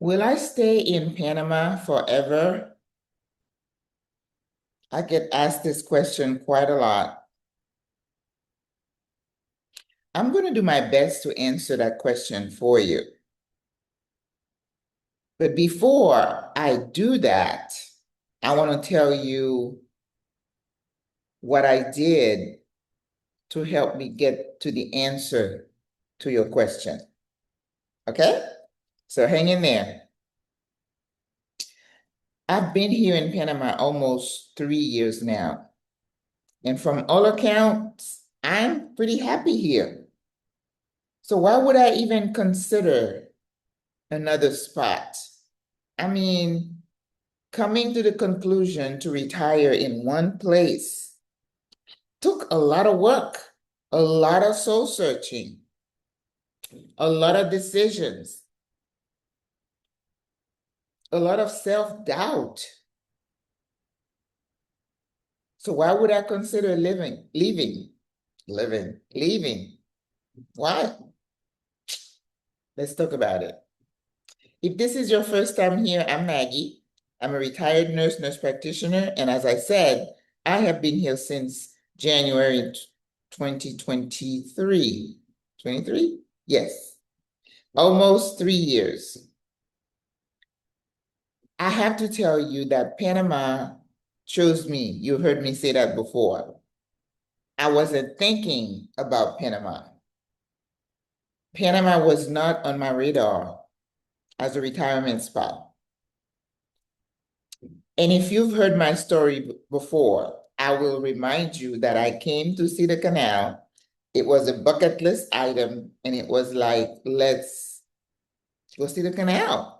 Will I stay in Panama forever? I get asked this question quite a lot. I'm going to do my best to answer that question for you. But before I do that, I want to tell you what I did to help me get to the answer to your question. Okay? So hang in there. I've been here in Panama almost 3 years now. And from all accounts, I'm pretty happy here. So why would I even consider another spot? I mean, coming to the conclusion to retire in one place took a lot of work, a lot of soul searching, a lot of decisions, a lot of self-doubt. So why would I consider leaving? Why? Let's talk about it. If this is your first time here, I'm Maggie. I'm a retired nurse practitioner, and as I said, I have been here since January 2023. 23? Yes. Almost 3 years. I have to tell you that Panama chose me. You heard me say that before. I wasn't thinking about Panama. Panama was not on my radar as a retirement spot. And if you've heard my story before, I will remind you that I came to see the canal. It was a bucket list item, and it was like, let's go see the canal.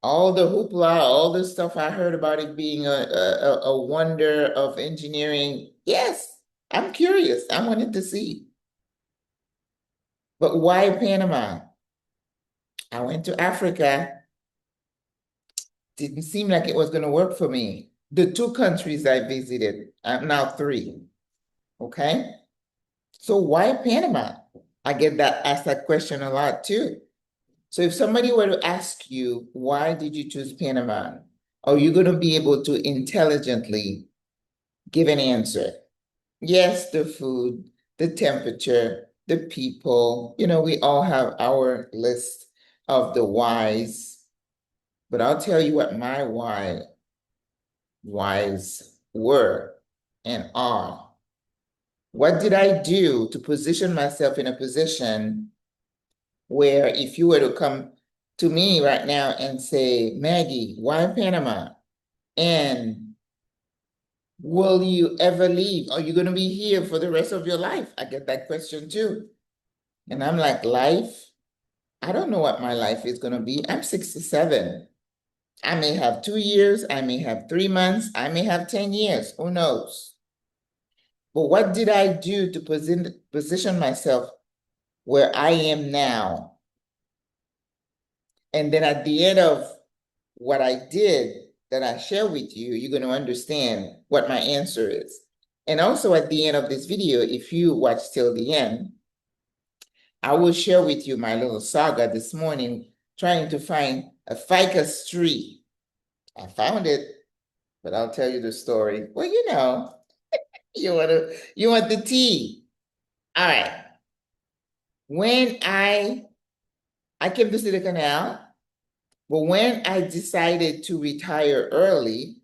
All the hoopla, all the stuff I heard about it being a wonder of engineering. Yes, I'm curious. I wanted to see. But why Panama? I went to Africa. Didn't seem like it was going to work for me. The 2 countries I visited, I'm now 3. Okay. So why Panama? I get asked that question a lot too. So if somebody were to ask you, why did you choose Panama? Are you going to be able to intelligently give an answer? Yes, the food, the temperature, the people, we all have our list of the whys, but I'll tell you what my whys were and are. What did I do to position myself in a position where if you were to come to me right now and say, Maggie, why Panama? And will you ever leave? Are you going to be here for the rest of your life? I get that question too. And I'm like, life? I don't know what my life is going to be. I'm 67. I may have 2 years. I may have 3 months. I may have 10 years. Who knows? But what did I do to position myself where I am now? And then at the end of what I did that I share with you, you're going to understand what my answer is. And also at the end of this video, if you watch till the end, I will share with you my little saga this morning, trying to find a ficus tree. I found it, but I'll tell you the story. Well, you want the tea. All right. When I came to see the canal, but when I decided to retire early,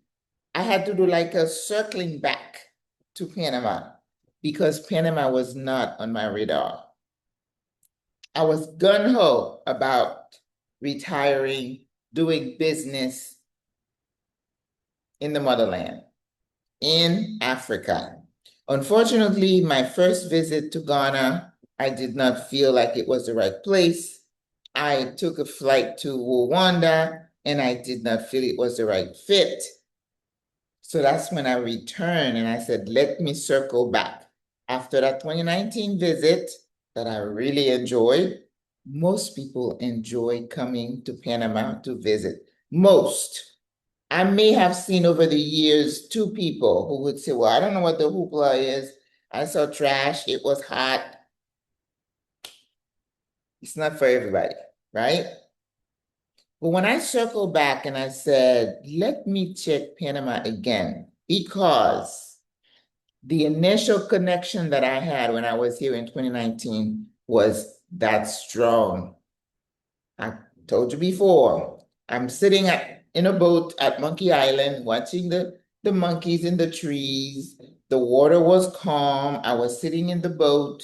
I had to do like a circling back to Panama because Panama was not on my radar. I was gung-ho about retiring, doing business in the motherland, in Africa. Unfortunately, my first visit to Ghana, I did not feel like it was the right place. I took a flight to Rwanda, and I did not feel it was the right fit. So that's when I returned and I said, let me circle back. After that 2019 visit that I really enjoyed, most people enjoy coming to Panama to visit. Most. I may have seen over the years 2 people who would say, well, I don't know what the hoopla is. I saw trash. It was hot. It's not for everybody, right? But when I circled back and I said, let me check Panama again, because the initial connection that I had when I was here in 2019 was that strong. I told you before, I'm sitting in a boat at Monkey Island watching the monkeys in the trees. The water was calm. I was sitting in the boat,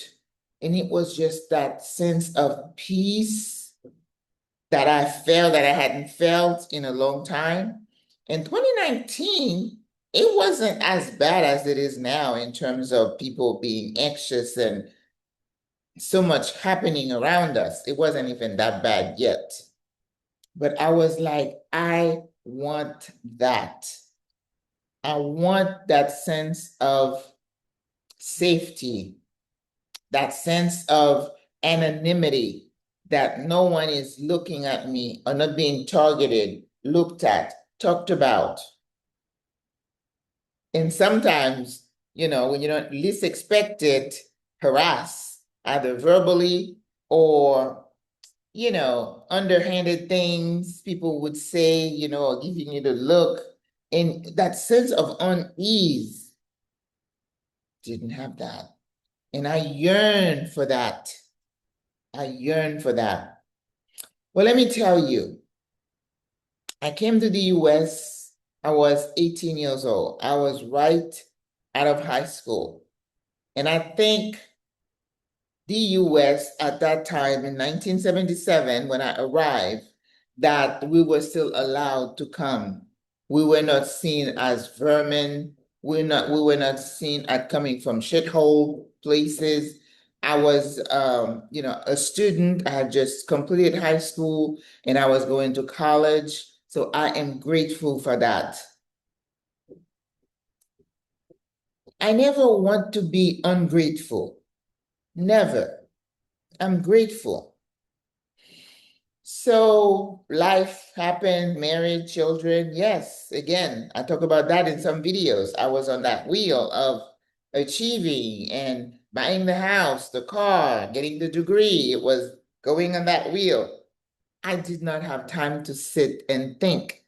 and it was just that sense of peace that I felt that I hadn't felt in a long time. In 2019, it wasn't as bad as it is now in terms of people being anxious and so much happening around us. It wasn't even that bad yet. But I was like, I want that. I want that sense of safety, that sense of anonymity, that no one is looking at me or not being targeted, looked at, talked about. And sometimes, when you don't least expect it, harass, either verbally or underhanded things people would say, or giving you the look. And that sense of unease, didn't have that. And I yearn for that. I yearn for that. Well, let me tell you, I came to the US, I was 18 years old. I was right out of high school. And I think the US at that time in 1977, when I arrived, that we were still allowed to come. We were not seen as vermin. We were not seen as coming from shithole places. I was, a student. I had just completed high school and I was going to college. So I am grateful for that. I never want to be ungrateful. Never. I'm grateful. So life happened, married, children. Yes, again, I talk about that in some videos. I was on that wheel of achieving and buying the house, the car, getting the degree. It was going on that wheel. I did not have time to sit and think.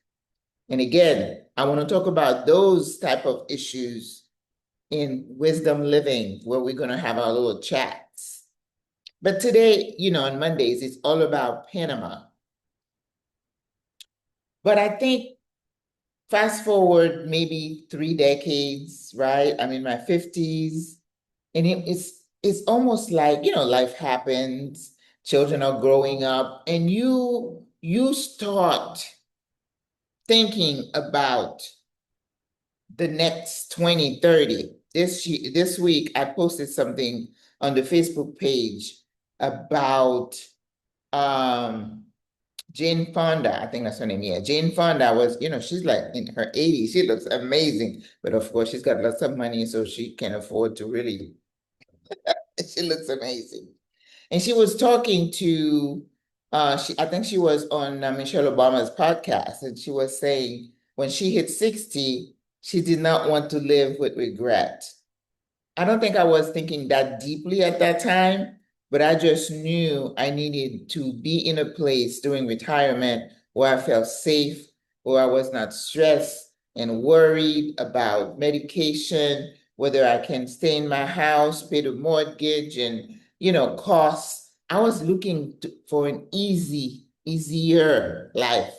And again, I want to talk about those type of issues in Wisdom Living, where we're going to have our little chats. But today, on Mondays, it's all about Panama. But I think fast forward maybe 3 decades, right? I'm in my 50s, and it's almost like, life happens, children are growing up, and you start thinking about the next 20, 30. This week, I posted something on the Facebook page about Jane Fonda, I think that's her name. Yeah, Jane Fonda was, she's like in her 80s. She looks amazing. But of course, she's got lots of money, so she can afford to really, she looks amazing. And she was talking to, I think she was on Michelle Obama's podcast, and she was saying when she hit 60, she did not want to live with regret. I don't think I was thinking that deeply at that time, but I just knew I needed to be in a place during retirement where I felt safe, where I was not stressed and worried about medication, whether I can stay in my house, pay the mortgage and, costs. I was looking for an easier life.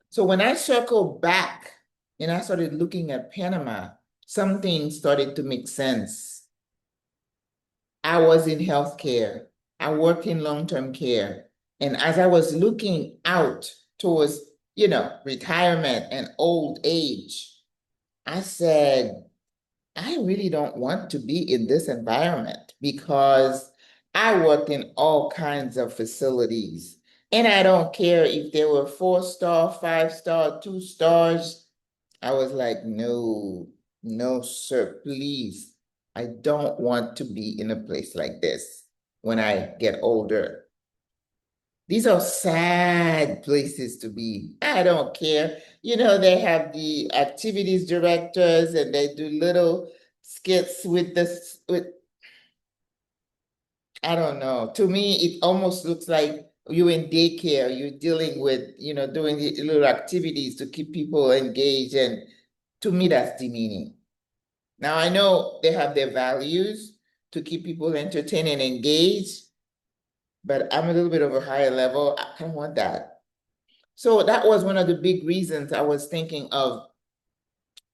So when I circled back and I started looking at Panama, something started to make sense. I was in healthcare. I worked in long-term care. And as I was looking out towards, retirement and old age, I said, I really don't want to be in this environment because I worked in all kinds of facilities. And I don't care if they were 4-star, 5-star, 2 stars. I was like, no, no, sir, please. I don't want to be in a place like this when I get older. These are sad places to be. I don't care. They have the activities directors and they do little skits with, I don't know. To me, it almost looks like you're in daycare, you're dealing with, doing the little activities to keep people engaged. And to me, that's demeaning. Now, I know they have their values to keep people entertained and engaged, but I'm a little bit of a higher level. I don't want that. So that was one of the big reasons I was thinking of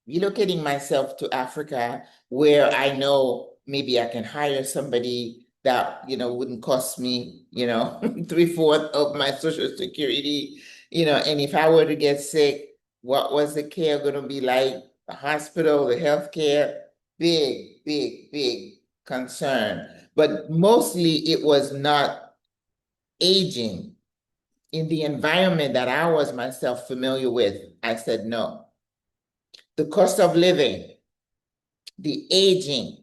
relocating myself to Africa, where I know maybe I can hire somebody that, wouldn't cost me, 3/4 of my Social Security, and if I were to get sick, what was the care going to be like? The hospital, the healthcare, big, big, big concern. But mostly it was not aging in the environment that I was myself familiar with. I said no. The cost of living, the aging.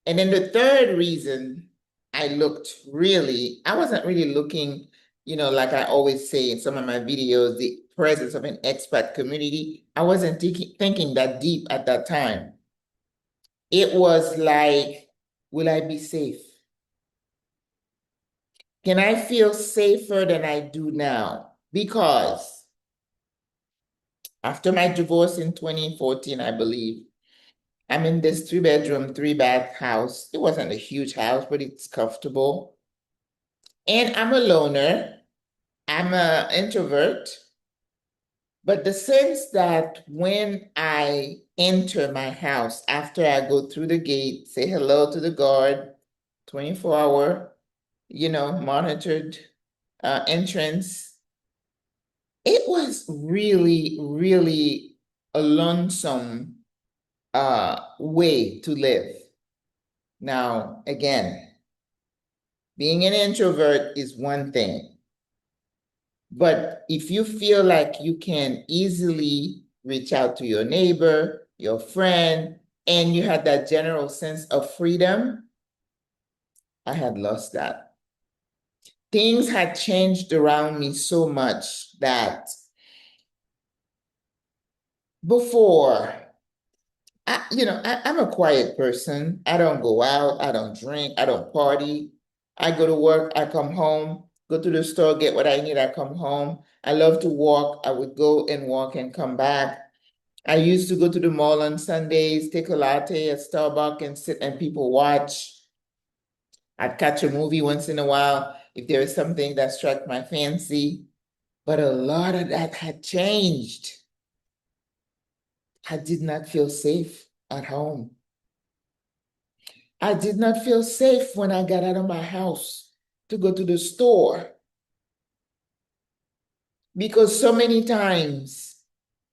And then the third reason I wasn't really looking, like I always say in some of my videos, the presence of an expat community. I wasn't thinking that deep at that time. It was like, will I be safe? Can I feel safer than I do now? Because after my divorce in 2014, I believe, I'm in this 3-bedroom, 3-bath house. It wasn't a huge house, but it's comfortable. And I'm a loner. I'm an introvert. But the sense that when I enter my house, after I go through the gate, say hello to the guard, 24-hour, monitored entrance, it was really, really a lonesome way to live. Now, again, being an introvert is one thing, but if you feel like you can easily reach out to your neighbor, your friend, and you had that general sense of freedom, I had lost that. Things had changed around me so much that before, I'm a quiet person. I don't go out. I don't drink. I don't party. I go to work. I come home, go to the store, get what I need. I come home. I love to walk. I would go and walk and come back. I used to go to the mall on Sundays, take a latte at Starbucks and sit and people watch. I'd catch a movie once in a while if there was something that struck my fancy. But a lot of that had changed. I did not feel safe at home. I did not feel safe when I got out of my house to go to the store because so many times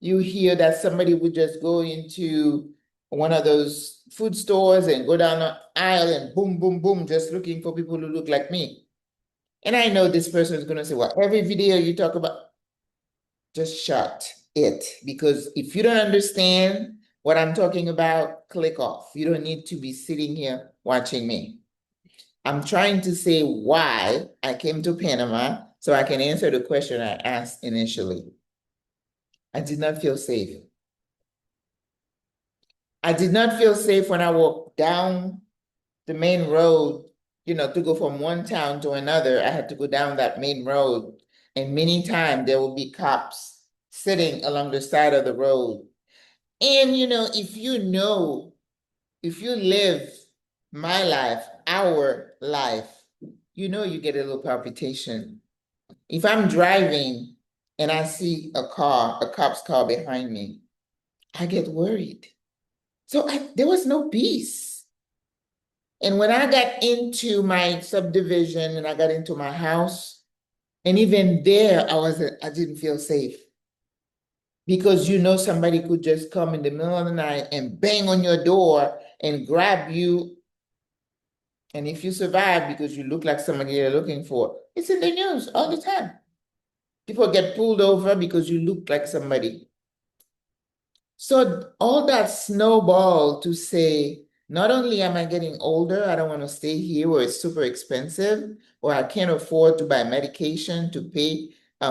you hear that somebody would just go into one of those food stores and go down the aisle and boom, boom, boom, just looking for people who look like me. And I know this person is going to say, well, every video you talk about, just shut it. Because if you don't understand what I'm talking about, click off. You don't need to be sitting here watching me. I'm trying to say why I came to Panama so I can answer the question I asked initially. I did not feel safe. I did not feel safe when I walked down the main road, to go from one town to another. I had to go down that main road, and many times there will be cops sitting along the side of the road. And, if you live my life, our life, you get a little palpitation. If I'm driving and I see a cop's car behind me, I get worried. So there was no peace. And when I got into my subdivision and I got into my house, and even there, I didn't feel safe. Because somebody could just come in the middle of the night and bang on your door and grab you. And if you survive because you look like somebody they're looking for, it's in the news all the time. People get pulled over because you look like somebody. So all that snowball to say, not only am I getting older, I don't want to stay here where it's super expensive, or I can't afford to buy medication to pay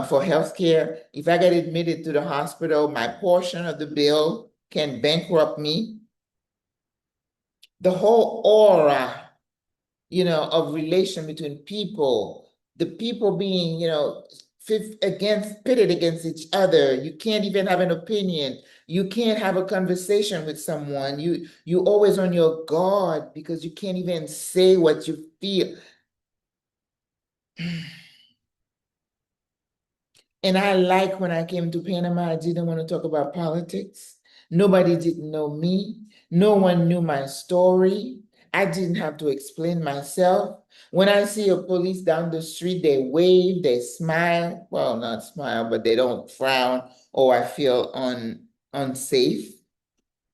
for healthcare. If I get admitted to the hospital, my portion of the bill can bankrupt me. The whole aura, of relation between people, the people being, pitted against each other. You can't even have an opinion. You can't have a conversation with someone. You always on your guard because you can't even say what you feel. And I like when I came to Panama, I didn't want to talk about politics. Nobody didn't know me. No one knew my story. I didn't have to explain myself. When I see a police down the street, they wave, they smile. Well, not smile, but they don't frown, or I feel unsafe.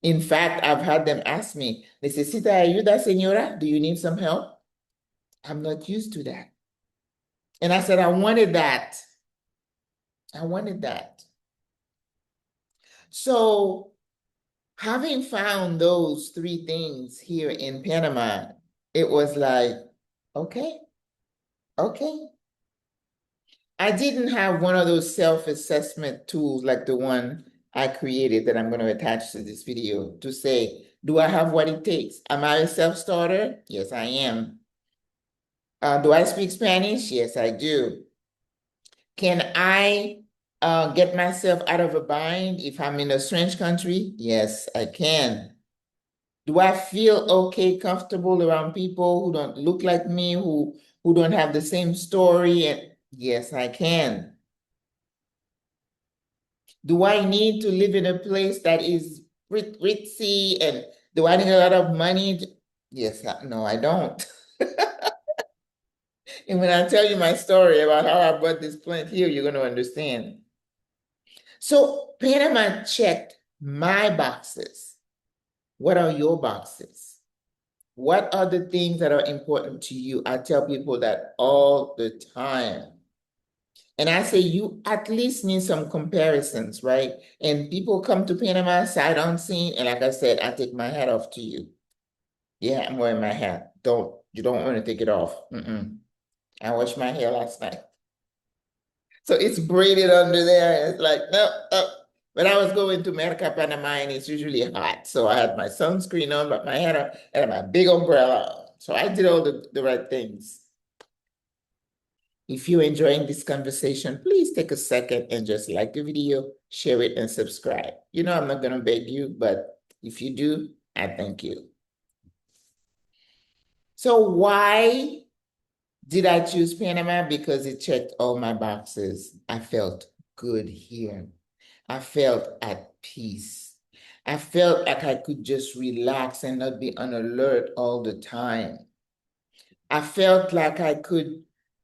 In fact, I've had them ask me, Necesita ayuda, señora? Do you need some help? I'm not used to that. And I said, I wanted that. I wanted that. So, having found those three things here in Panama, it was like, okay, okay. I didn't have one of those self-assessment tools like the one I created that I'm going to attach to this video to say, do I have what it takes? Am I a self-starter? Yes, I am. Do I speak Spanish? Yes, I do. Can I get myself out of a bind if I'm in a strange country? Yes, I can. Do I feel okay, comfortable around people who don't look like me, who don't have the same story? And yes, I can. Do I need to live in a place that is ritzy, and do I need a lot of money? Yes, no, I don't. And when I tell you my story about how I bought this plant here, you're going to understand. So Panama checked my boxes. What are your boxes? What are the things that are important to you? I tell people that all the time. And I say, you at least need some comparisons, right? And people come to Panama sight unseen. And like I said, I take my hat off to you. Yeah, I'm wearing my hat. You don't want to take it off. I washed my hair last night. So it's braided under there. It's like, no, no. But I was going to Merca, Panama, and it's usually hot. So I had my sunscreen on, but my head on, and my big umbrella on. So I did all the right things. If you're enjoying this conversation, please take a second and just like the video, share it, and subscribe. You know, I'm not going to beg you, but if you do, I thank you. So why did I choose Panama? Because it checked all my boxes. I felt good here. I felt at peace. I felt like I could just relax and not be on alert all the time. I felt like I could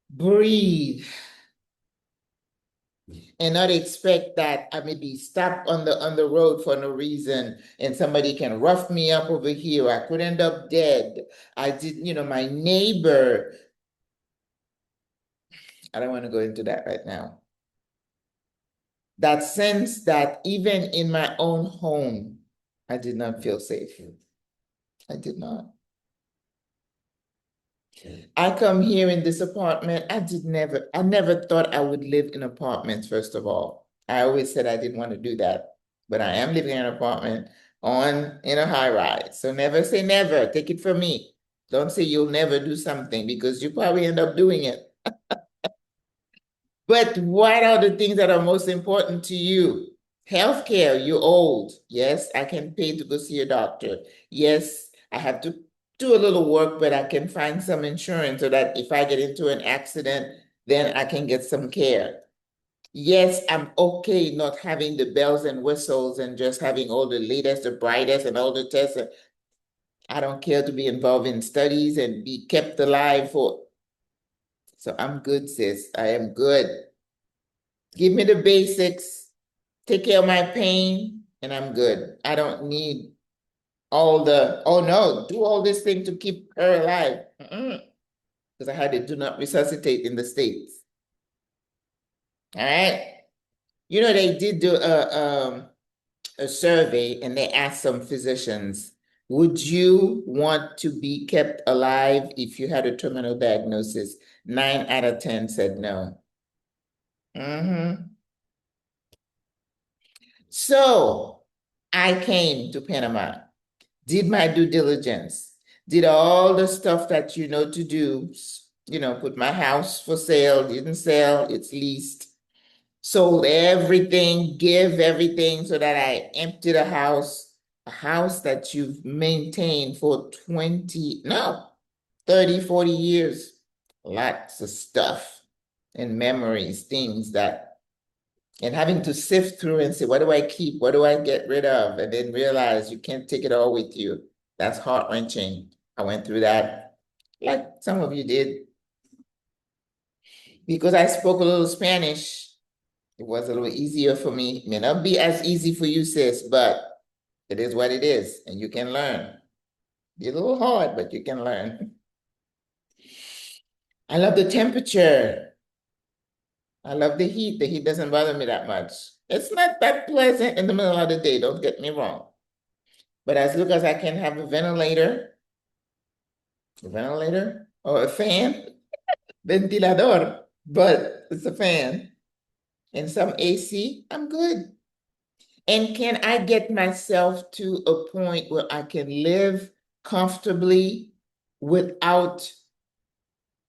breathe and not expect that I may be stopped on the road for no reason and somebody can rough me up over here. I could end up dead. I did, my neighbor. I don't want to go into that right now. That sense that even in my own home, I did not feel safe. I did not. I come here in this apartment. I never thought I would live in apartments, first of all. I always said I didn't want to do that, but I am living in an apartment in a high rise. So never say never. Take it from me. Don't say you'll never do something because you probably end up doing it. But what are the things that are most important to you? Healthcare, you're old. Yes, I can pay to go see a doctor. Yes, I have to do a little work, but I can find some insurance so that if I get into an accident, then I can get some care. Yes, I'm okay not having the bells and whistles and just having all the latest, the brightest, and all the tests. I don't care to be involved in studies and be kept alive for. So I'm good, sis. I am good. Give me the basics, take care of my pain, and I'm good. I don't need all oh no, do all this thing to keep her alive. Because I had to do not resuscitate in the States. All right. They did do a survey and they asked some physicians, would you want to be kept alive if you had a terminal diagnosis? 9 out of 10 said no. So I came to Panama, did my due diligence, did all the stuff that you know to do, put my house for sale, didn't sell, it's leased. Sold everything, give everything so that I empty the house, a house that you've maintained for 20, no, 30, 40 years. Lots of stuff and memories, things that, and having to sift through and say, what do I keep? What do I get rid of? And then realize you can't take it all with you. That's heart-wrenching. I went through that, like some of you did. Because I spoke a little Spanish, it was a little easier for me. It may not be as easy for you, sis, but it is what it is, and you can learn. Be a little hard, but you can learn. I love the temperature. I love the heat. The heat doesn't bother me that much. It's not that pleasant in the middle of the day, don't get me wrong. But as long as I can have a ventilator or a fan, ventilador, but it's a fan, and some AC, I'm good. And can I get myself to a point where I can live comfortably without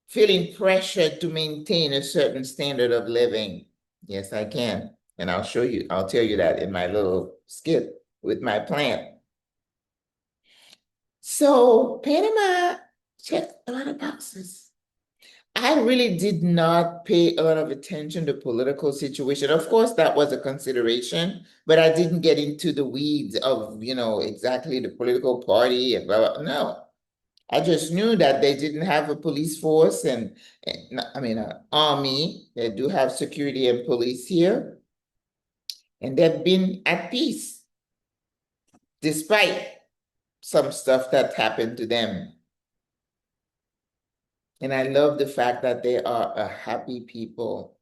feeling pressure to maintain a certain standard of living? Yes, I can. And I'll show you, I'll tell you that in my little skit with my plant. So Panama checked a lot of boxes. I really did not pay a lot of attention to political situation. Of course, that was a consideration, but I didn't get into the weeds of, exactly the political party and blah, blah. No, I just knew that they didn't have a police force an army. They do have security and police here, and they've been at peace despite some stuff that happened to them. And I love the fact that they are a happy people,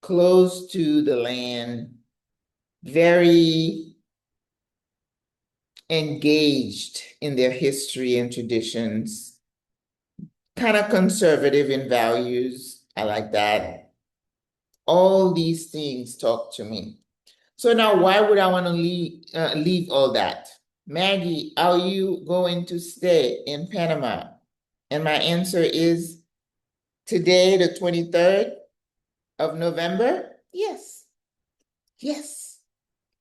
close to the land, very engaged in their history and traditions, kind of conservative in values. I like that. All these things talk to me. So now, why would I want to leave all that? Maggie, are you going to stay in Panama? And my answer is today, the 23rd of November, yes. Yes.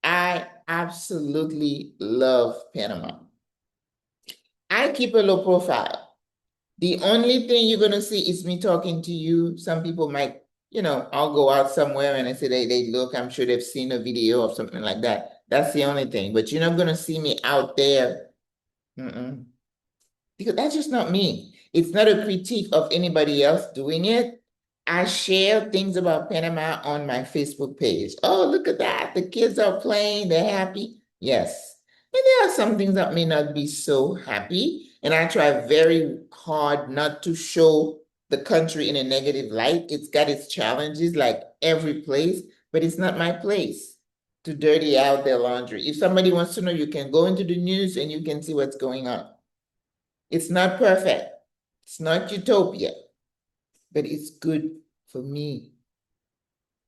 I absolutely love Panama. I keep a low profile. The only thing you're gonna see is me talking to you. Some people might, I'll go out somewhere and I say they look, I'm sure they've seen a video of something like that. That's the only thing. But you're not gonna see me out there. Mm-mm. Because that's just not me. It's not a critique of anybody else doing it. I share things about Panama on my Facebook page. Oh, look at that. The kids are playing, they're happy. Yes. And there are some things that may not be so happy. And I try very hard not to show the country in a negative light. It's got its challenges like every place, but it's not my place to dirty out their laundry. If somebody wants to know, you can go into the news and you can see what's going on. It's not perfect. It's not utopia, but it's good for me.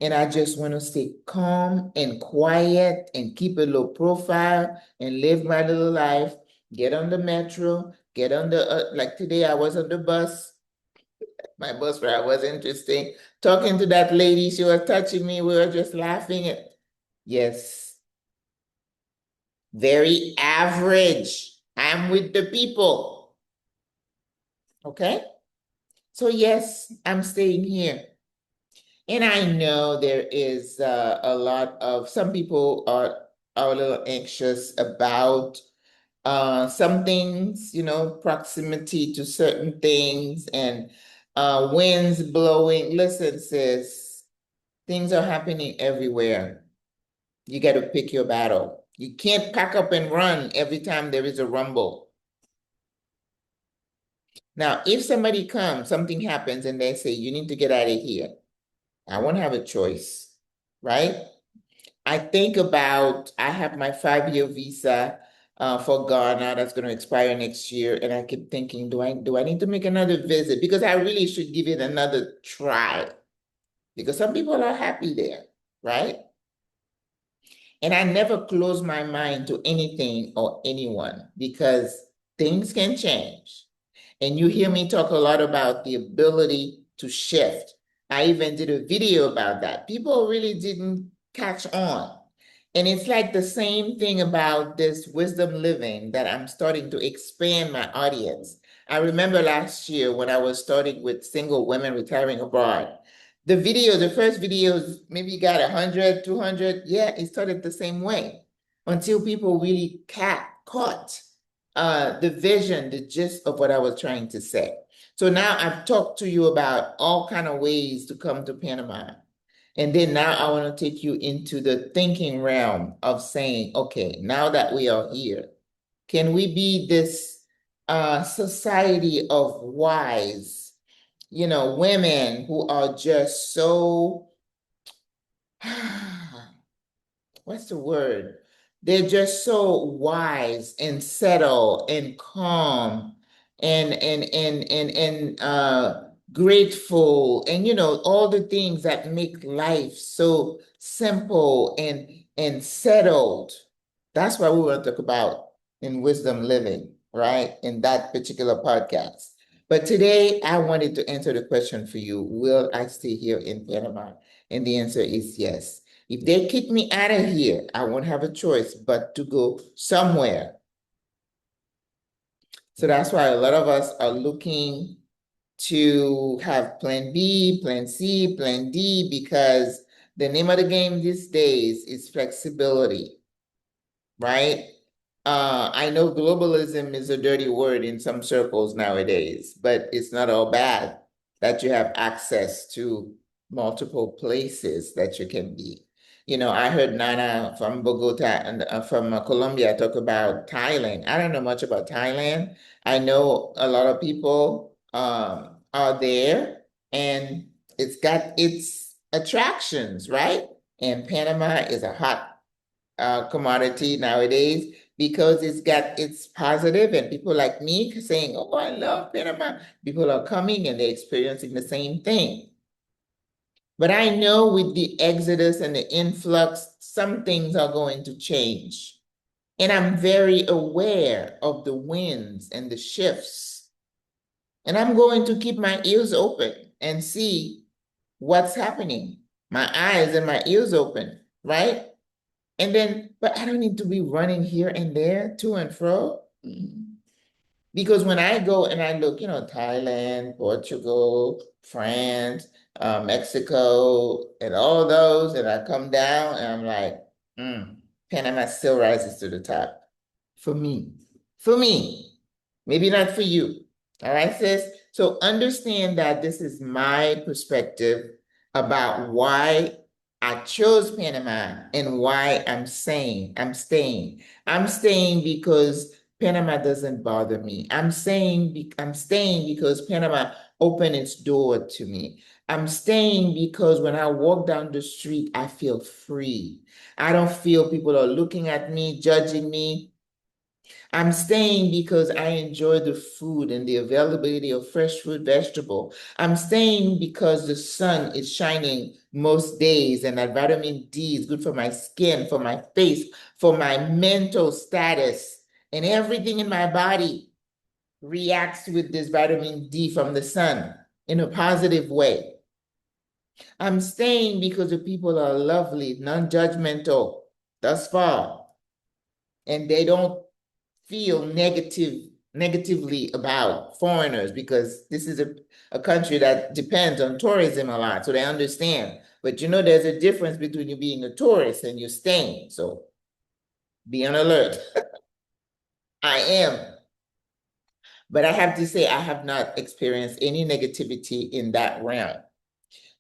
And I just want to stay calm and quiet and keep a low profile and live my little life, get on the metro, get on the, like today I was on the bus, my bus ride was interesting. Talking to that lady, she was touching me, we were just laughing. Yes, very average. I'm with the people. Okay? So yes, I'm staying here. And I know there is a lot of, some people are a little anxious about some things, proximity to certain things and winds blowing. Listen, sis, things are happening everywhere. You got to pick your battle. You can't pack up and run every time there is a rumble. Now, if somebody comes, something happens, and they say, you need to get out of here, I won't have a choice, right? I think about, I have my 5-year visa for Ghana that's going to expire next year, and I keep thinking, do I need to make another visit? Because I really should give it another try, because some people are happy there, right? And I never close my mind to anything or anyone because things can change. And you hear me talk a lot about the ability to shift. I even did a video about that. People really didn't catch on. And it's like the same thing about this wisdom living that I'm starting to expand my audience. I remember last year when I was starting with single women retiring abroad. The first videos maybe got 100, 200. Yeah, it started the same way until people really caught the vision, the gist of what I was trying to say. So now I've talked to you about all kind of ways to come to Panama. And then now I want to take you into the thinking realm of saying, okay, now that we are here, can we be this society of wise, women who are just so what's the word? They're just so wise and settled and calm and grateful and all the things that make life so simple and settled. That's what we want to talk about in wisdom living, right? In that particular podcast. But today I wanted to answer the question for you, will I stay here in Panama? And the answer is yes. If they kick me out of here, I won't have a choice but to go somewhere. So that's why a lot of us are looking to have plan B, plan C, plan D, because the name of the game these days is flexibility, right? I know globalism is a dirty word in some circles nowadays, but it's not all bad that you have access to multiple places that you can be. I heard Nana from Bogota and from Colombia talk about Thailand. I don't know much about Thailand. I know a lot of people are there, and it's got its attractions, right? And Panama is a hot commodity nowadays because it's positive and people like me saying, oh, I love Panama. People are coming and they're experiencing the same thing. But I know with the exodus and the influx, some things are going to change. And I'm very aware of the winds and the shifts. And I'm going to keep my ears open and see what's happening. My eyes and my ears open, right? And then, but I don't need to be running here and there, to and fro. Because when I go and I look, Thailand, Portugal, France, Mexico, and all those, and I come down and I'm like, Panama still rises to the top. For me. For me. Maybe not for you. All right, sis? So understand that this is my perspective about why I chose Panama and why I'm staying. I'm staying because Panama doesn't bother me. I'm staying because Panama opened its door to me. I'm staying because when I walk down the street, I feel free. I don't feel people are looking at me, judging me. I'm staying because I enjoy the food and the availability of fresh fruit, vegetable. I'm staying because the sun is shining most days and that vitamin D is good for my skin, for my face, for my mental status, and everything in my body reacts with this vitamin D from the sun in a positive way. I'm staying because the people are lovely, non-judgmental thus far, and they don't feel negatively about foreigners because this is a country that depends on tourism a lot, so they understand. But there's a difference between you being a tourist and you staying, so be on alert. I am. But I have to say, I have not experienced any negativity in that realm.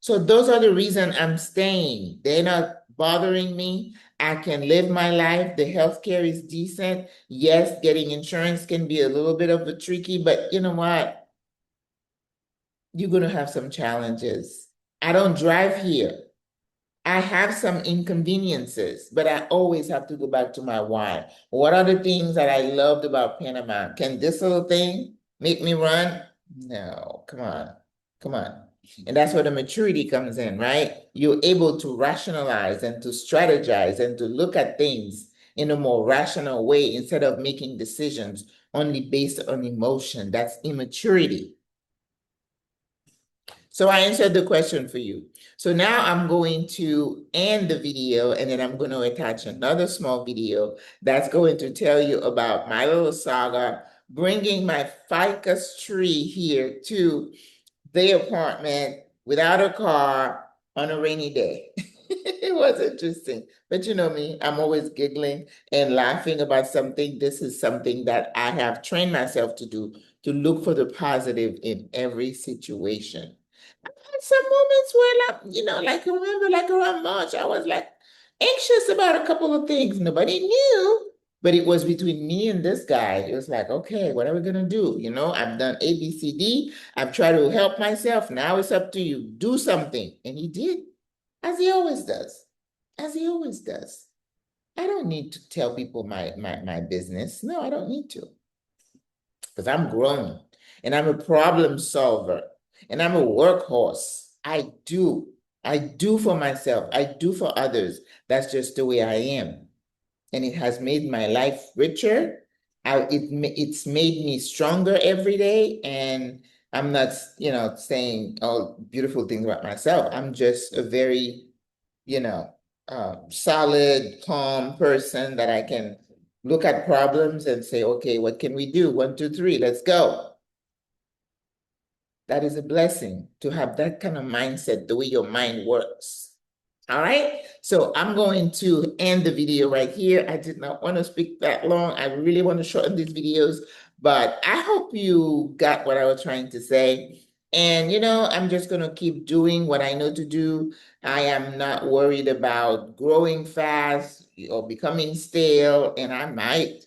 So those are the reasons I'm staying. They're not bothering me. I can live my life. The healthcare is decent. Yes, getting insurance can be a little bit of a tricky, but you know what? You're going to have some challenges. I don't drive here. I have some inconveniences, but I always have to go back to my why. What are the things that I loved about Panama? Can this little thing make me run? No, come on, come on. And that's where the maturity comes in, right? You're able to rationalize and to strategize and to look at things in a more rational way instead of making decisions only based on emotion. That's immaturity. So I answered the question for you. So now I'm going to end the video and then I'm going to attach another small video that's going to tell you about my little saga, bringing my ficus tree here to the apartment without a car on a rainy day. It was interesting. But you know me, I'm always giggling and laughing about something. This is something that I have trained myself to do, to look for the positive in every situation. Some moments where, like, like I remember, like around March, I was like anxious about a couple of things. Nobody knew, but it was between me and this guy. It was like, okay, what are we gonna do? I've done A, B, C, D. I've tried to help myself. Now it's up to you. Do something. And he did, as he always does. As he always does. I don't need to tell people my business. No, I don't need to. Because I'm grown and I'm a problem solver and I'm a workhorse. I do for myself. I do for others. That's just the way I am. And it has made my life richer. It's made me stronger every day. And I'm not, saying all beautiful things about myself. I'm just a very, solid, calm person that I can look at problems and say, okay, what can we do? 1, 2, 3, let's go. That is a blessing to have that kind of mindset, the way your mind works. All right, so I'm going to end the video right here. I did not want to speak that long. I really want to shorten these videos, but I hope you got what I was trying to say. And, I'm just going to keep doing what I know to do. I am not worried about growing fast or becoming stale, and I might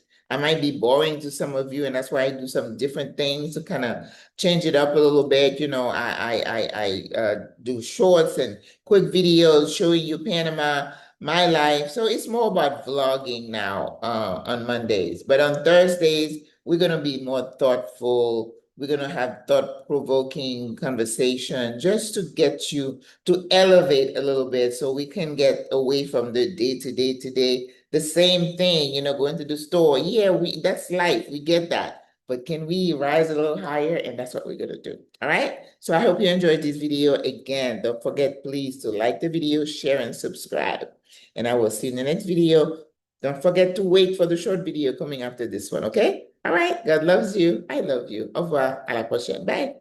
be boring to some of you, and that's why I do some different things to kind of change it up a little bit. I do shorts and quick videos showing you Panama, my life. So it's more about vlogging now on Mondays. But on Thursdays, we're going to be more thoughtful. We're going to have thought-provoking conversation just to get you to elevate a little bit so we can get away from the day-to-day today. The same thing, going to the store. Yeah, that's life. We get that. But can we rise a little higher? And that's what we're going to do. All right. So I hope you enjoyed this video. Again, don't forget, please, to like the video, share, and subscribe. And I will see you in the next video. Don't forget to wait for the short video coming after this one. Okay. All right. God loves you. I love you. Au revoir. À la prochaine. Bye.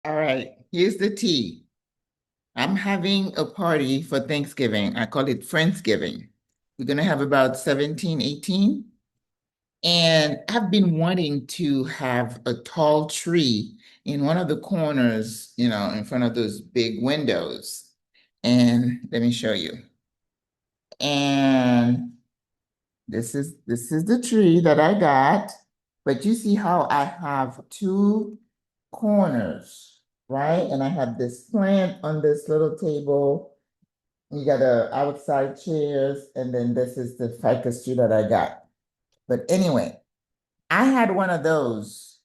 All right. Here's the tea. I'm having a party for Thanksgiving. I call it Friendsgiving. We're going to have about 17, 18. And I've been wanting to have a tall tree in one of the corners, in front of those big windows. And let me show you. And this is the tree that I got. But you see how I have two corners, right? And I have this plant on this little table. You got the outside chairs, and then this is the ficus tree that I got. But anyway, I had one of those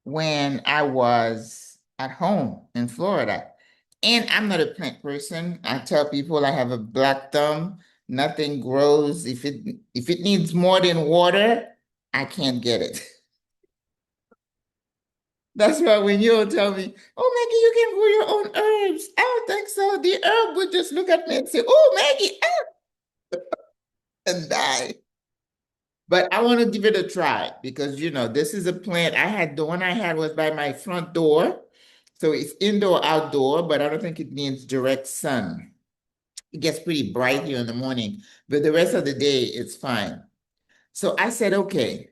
when I was at home in Florida. And I'm not a plant person. I tell people I have a black thumb. Nothing grows. If it needs more than water, I can't get it. That's why when you tell me, oh, Maggie, you can grow your own herbs. I don't think so. The herb would just look at me and say, oh, Maggie, and die. But I want to give it a try because, this is a plant. The one I had was by my front door. So it's indoor, outdoor, but I don't think it needs direct sun. It gets pretty bright here in the morning, but the rest of the day, it's fine. So I said, okay,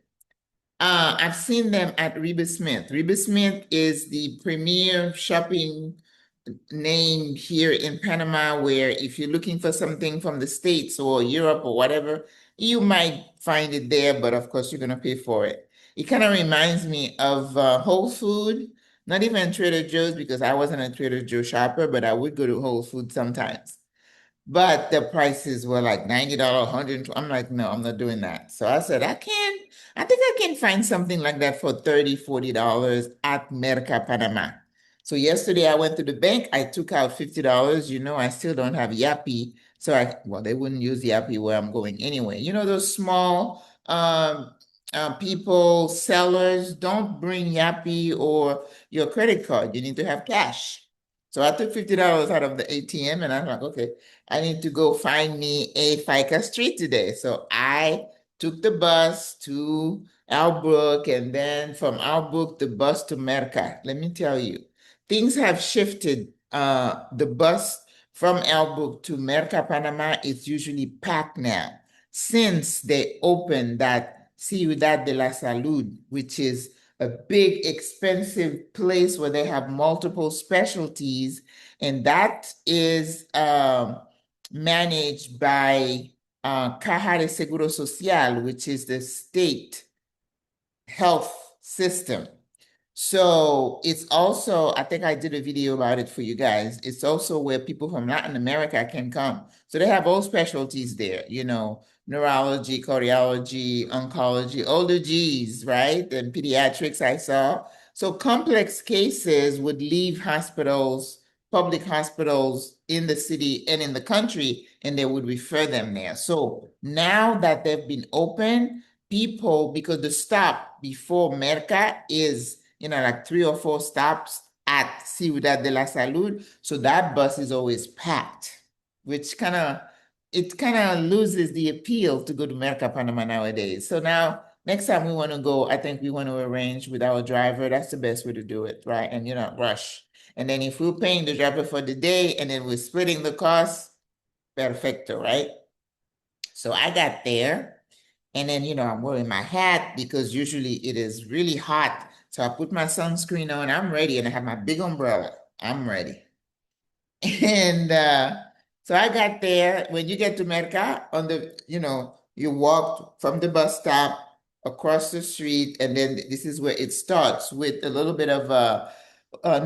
I've seen them at Reba Smith. Reba Smith is the premier shopping name here in Panama, where if you're looking for something from the States or Europe or whatever, you might find it there, but of course you're going to pay for it. It kind of reminds me of Whole Food, not even Trader Joe's, because I wasn't a Trader Joe shopper, but I would go to Whole Food sometimes. But the prices were like $90, 100. I'm like, no, I'm not doing that. So I said, I think I can find something like that for $30, $40 at Merca Panama. So yesterday I went to the bank, I took out $50. I still don't have Yappy So well, they wouldn't use Yappy where I'm going anyway. You know, those small people, sellers, don't bring Yappy or your credit card. You need to have cash. So I took $50 out of the ATM and I'm like, okay, I need to go find me a FICA street today. So I took the bus to Albrook and then from Albrook, the bus to Merca. Let me tell you, things have shifted. The bus from Albrook to Merca, Panama is usually packed now since they opened that Ciudad de la Salud, which is a big, expensive place where they have multiple specialties, and that is managed by Caja de Seguro Social, which is the state health system. So it's also, I think I did a video about it for you guys. It's also where people from Latin America can come. So they have all specialties there, you know, neurology, cardiology, oncology, all the G's, right? And pediatrics I saw. So complex cases would leave hospitals, public hospitals in the city and in the country, and they would refer them there. So now that they've been open, people, because the stop before Merca is, you know, like 3 or 4 stops at Ciudad de la Salud. So that bus is always packed, which it kind of loses the appeal to go to Merca, Panama nowadays. So now, next time we want to go, I think we want to arrange with our driver. That's the best way to do it, right? And you not rush. And then if we're paying the driver for the day and then we're splitting the cost, perfecto, right? So I got there. And then, you know, I'm wearing my hat because usually it is really hot. So I put my sunscreen on, I'm ready, and I have my big umbrella. I'm ready. And so I got there. When you get to Merca, you know, you walk from the bus stop across the street, and then this is where it starts with a little bit of a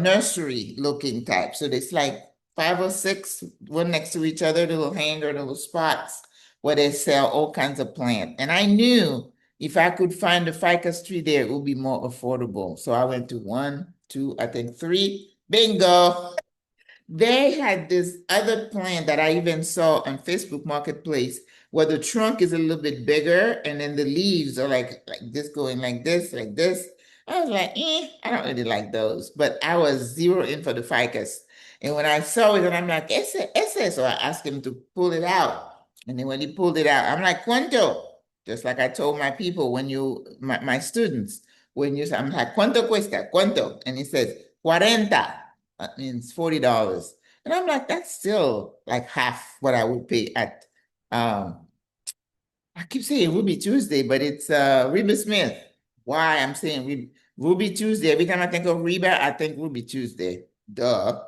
nursery looking type. So there's like 5 or 6, one next to each other, little hanger, little spots where they sell all kinds of plants. And I knew if I could find a ficus tree there, it would be more affordable. So I went to 1, 2, I think 3. Bingo. They had this other plant that I even saw on Facebook Marketplace where the trunk is a little bit bigger and then the leaves are like this, going like this, like this. I was like, I don't really like those. But I was zero in for the ficus. And when I saw it, and I'm like, ese. So I asked him to pull it out. And then when he pulled it out, I'm like, ¿cuánto? Just like I told my people, my students, I'm like, ¿cuánto cuesta? ¿Cuánto? And he says, 40. That means $40. And I'm like, that's still like half what I would pay at I keep saying Ruby Tuesday, but it's Reba Smith. Why I'm saying Ruby Tuesday. Every time I think of Reba, I think Ruby Tuesday. Duh.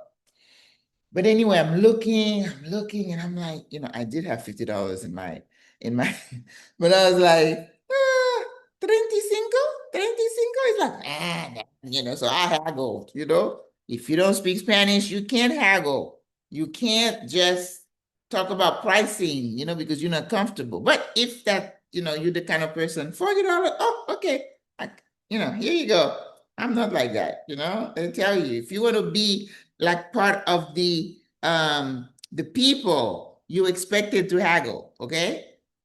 But anyway, I'm looking, and I'm like, you know, I did have $50 in my, but I was like, 35, 35. It's like, you know, so I haggled, you know. If you don't speak Spanish, you can't haggle. You can't just talk about pricing, you know, because you're not comfortable. But if that, you know, you're the kind of person, $40, oh, okay. You know, here you go. I'm not like that, you know. I tell you, if you want to be like part of the people, you expected to haggle, okay?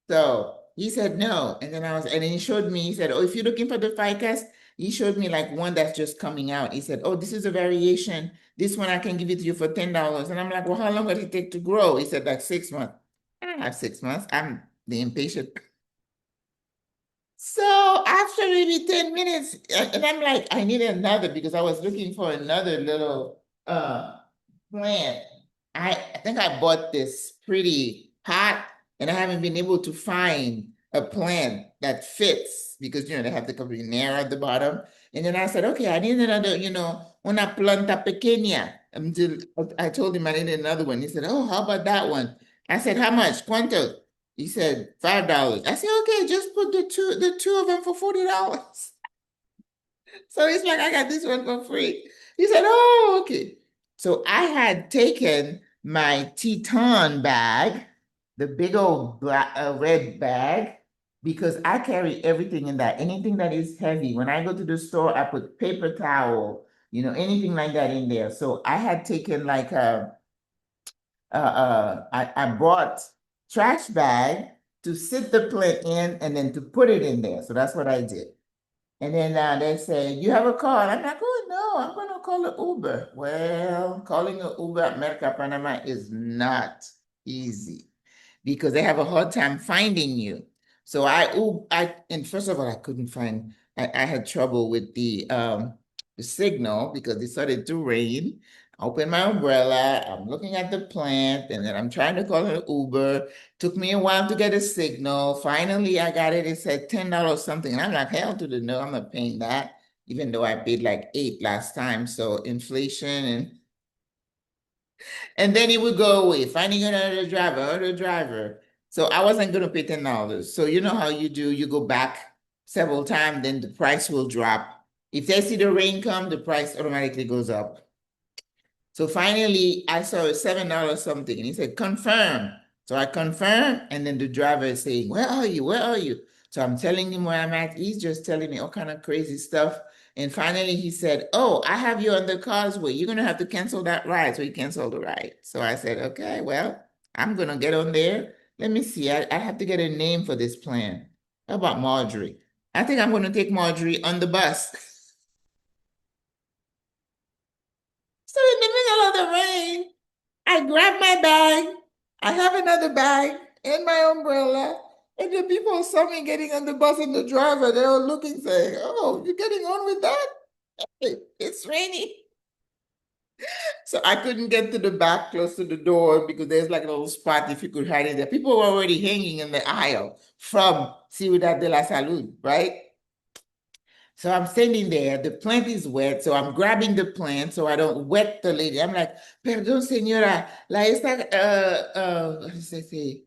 So he said no. And then he showed me, he said, oh, if you're looking for the ficus, he showed me like one that's just coming out. He said, oh, this is a variation. This one I can give it to you for $10. And I'm like, well, how long would it take to grow? He said, like 6 months. I don't have 6 months. I'm the impatient. So after maybe 10 minutes, and I'm like, I need another because I was looking for another little plant. I think I bought this pretty pot and I haven't been able to find a plant that fits because, you know, they have the company narrow at the bottom. And then I said, okay, I need another, you know, una planta pequeña. Until I told him I needed another one. He said, oh, how about that one? I said, how much? ¿Cuánto? He said, $5. I said, okay, just put the two of them for $40. So it's like, I got this one for free. He said, oh, okay. So I had taken my Teton bag, the big old black, red bag, because I carry everything in that. Anything that is heavy. When I go to the store, I put paper towel, you know, anything like that in there. So I had taken like I bought trash bag to sit the plant in and then to put it in there. So that's what I did. And then they say, you have a car? And I'm like, oh, no, I'm going to call an Uber. Well, calling an Uber at Merca Panama is not easy because they have a hard time finding you. So and first of all, I couldn't find, I had trouble with the signal because it started to rain. I opened my umbrella, I'm looking at the plant, and then I'm trying to call an Uber. Took me a while to get a signal. Finally, I got it. It said $10 something. And I'm like, hell to the no, I'm not paying that, even though I paid like 8 last time. So inflation and then it would go away, finding another driver. So I wasn't gonna pay $10. So you know how you do, you go back several times, then the price will drop. If they see the rain come, the price automatically goes up. So finally, I saw a $7 something, and he said, confirm. So I confirm, and then the driver is saying, where are you? Where are you? So I'm telling him where I'm at. He's just telling me all kind of crazy stuff. And finally, he said, oh, I have you on the causeway. You're going to have to cancel that ride. So he canceled the ride. So I said, okay, well, I'm going to get on there. Let me see. I have to get a name for this plan. How about Marjorie? I think I'm going to take Marjorie on the bus. So in the middle of the rain, I grab my bag. I have another bag and my umbrella. And the people saw me getting on the bus and the driver, they were looking, saying, oh, you're getting on with that? It's raining. So I couldn't get to the back close to the door because there's like a little spot if you could hide in there. People were already hanging in the aisle from Ciudad de la Salud, right? So I'm standing there, the plant is wet, so I'm grabbing the plant so I don't wet the lady. I'm like, perdón, señora, la está, what does it say?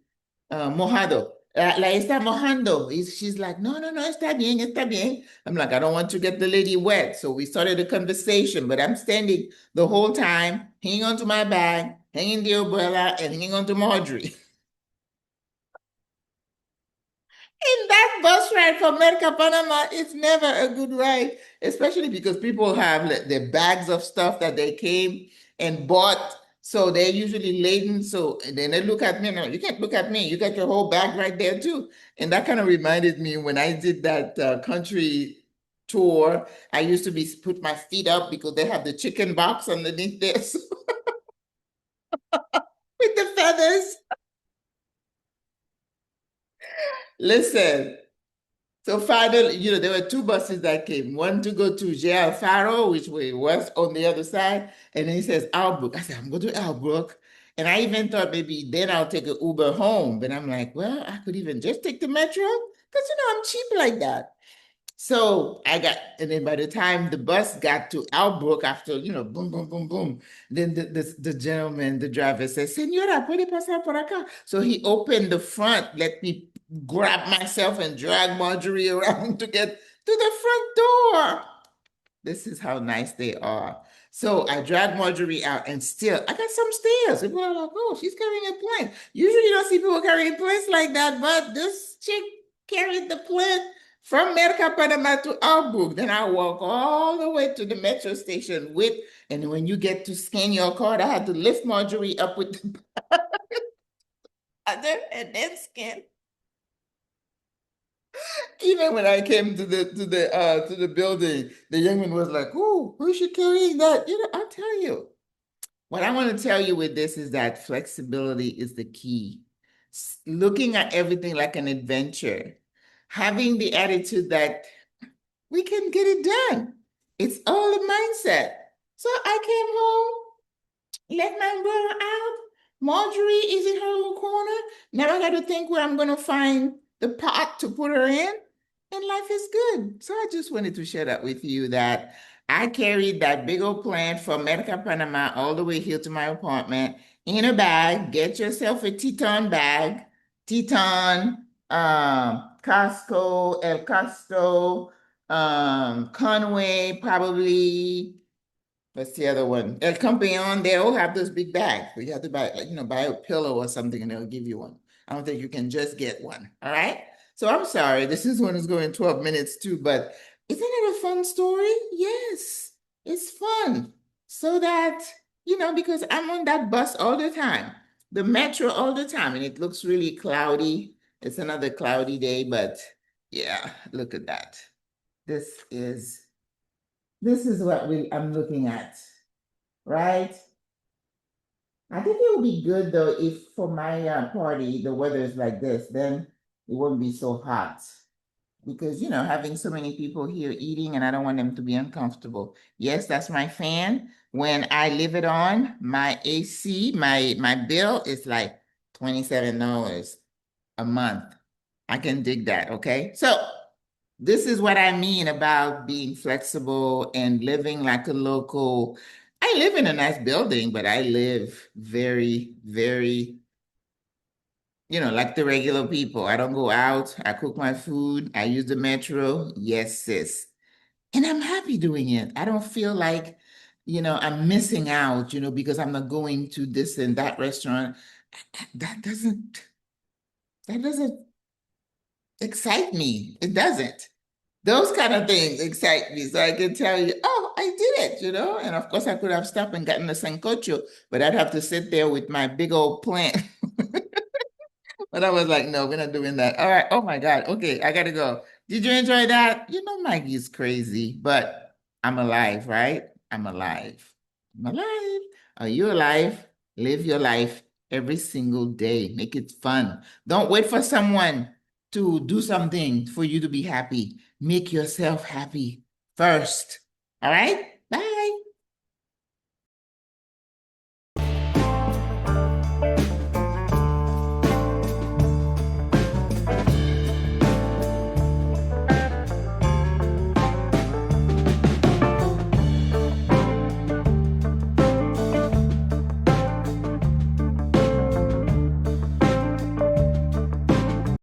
Mojado. La está mojando. She's like, no, no, no, está bien, está bien. I'm like, I don't want to get the lady wet. So we started a conversation, but I'm standing the whole time, hanging onto my bag, hanging the umbrella, and hanging onto Marjorie. And that bus ride from Merca Panama is never a good ride, especially because people have like, their bags of stuff that they came and bought. So they're usually laden. So and then they look at me. No, you can't look at me. You got your whole bag right there too. And that kind of reminded me when I did that country tour. I used to be put my feet up because they have the chicken box underneath there so, with the feathers. Listen. So finally, there were two buses that came, one to go to J.L. Faro, which was on the other side, and then he says Albrook. I said, I'm going to Albrook. And I even thought maybe then I'll take an Uber home. But I'm like, well, I could even just take the metro because, I'm cheap like that. So and then by the time the bus got to Albrook after, boom, boom, boom, boom, then the gentleman, the driver says, Señora, puede pasar por acá. So he opened the front, let me grab myself and drag Marjorie around to get to the front door. This is how nice they are. So I dragged Marjorie out and still, I got some stairs. People are like, oh, she's carrying a plant. Usually you don't see people carrying plants like that, but this chick carried the plant from Merca Panama to Albrook. Then I walk all the way to the metro station and when you get to scan your card, I had to lift Marjorie up with the other and then scan. Even when I came to the building, the young man was like, "Oh, who's she carrying that?" I'll tell you. What I want to tell you with this is that flexibility is the key. Looking at everything like an adventure, having the attitude that we can get it done. It's all a mindset. So I came home, let my umbrella out. Marjorie is in her little corner. Now I got to think where I'm going to find the pot to put her in. And life is good. So I just wanted to share that with you that I carried that big old plant from Merca Panama all the way here to my apartment in a bag. Get yourself a Teton bag. Teton, Costco, El Casto, Conway, probably. What's the other one? El Campeon, they all have those big bags. So you have to buy, buy a pillow or something and they'll give you one. I don't think you can just get one. All right. So I'm sorry, this one is going 12 minutes too, but isn't it a fun story? Yes, it's fun. So that, because I'm on that bus all the time. the metro all the time, and it looks really cloudy. It's another cloudy day, but yeah, look at that. This is what I'm looking at, right? I think it would be good though if for my party the weather is like this, then it wouldn't be so hot. Because having so many people here eating and I don't want them to be uncomfortable. Yes, that's my fan. When I leave it on, my AC, my bill is like $27 a month. I can dig that, okay? So this is what I mean about being flexible and living like a local. I live in a nice building, but I live very, very, like the regular people. I don't go out. I cook my food. I use the metro. Yes, sis. And I'm happy doing it. I don't feel like, I'm missing out, because I'm not going to this and that restaurant. That doesn't excite me. It doesn't. Those kind of things excite me. So I can tell you, oh, I did it, And of course I could have stopped and gotten a sancocho, but I'd have to sit there with my big old plant. But I was like, no, we're not doing that. All right. Oh my God. Okay, I gotta go. Did you enjoy that? Maggie's crazy, but I'm alive, right? I'm alive. I'm alive. Are you alive? Live your life every single day. Make it fun. Don't wait for someone to do something for you to be happy. Make yourself happy first. All right?